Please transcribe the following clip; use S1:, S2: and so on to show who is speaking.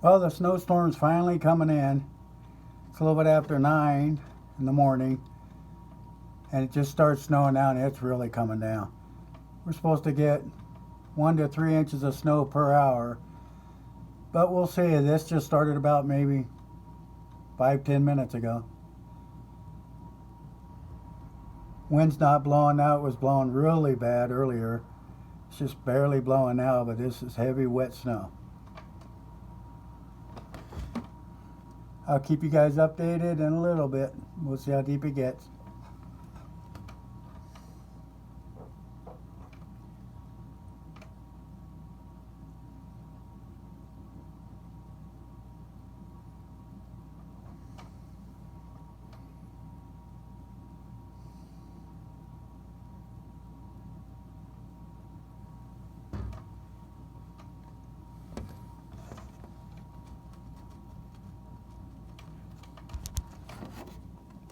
S1: Well, the snowstorm's finally coming in. It's a little bit after 9 in the morning, and it just starts snowing down. It's really coming down. We're supposed to get 1 to 3 inches of snow per hour, but we'll see. This just started about maybe 5-10 minutes ago. Wind's not blowing now. It was blowing really bad earlier. It's just barely blowing now, but this is heavy, wet snow. I'll keep you guys updated in a little bit. We'll see how deep it gets.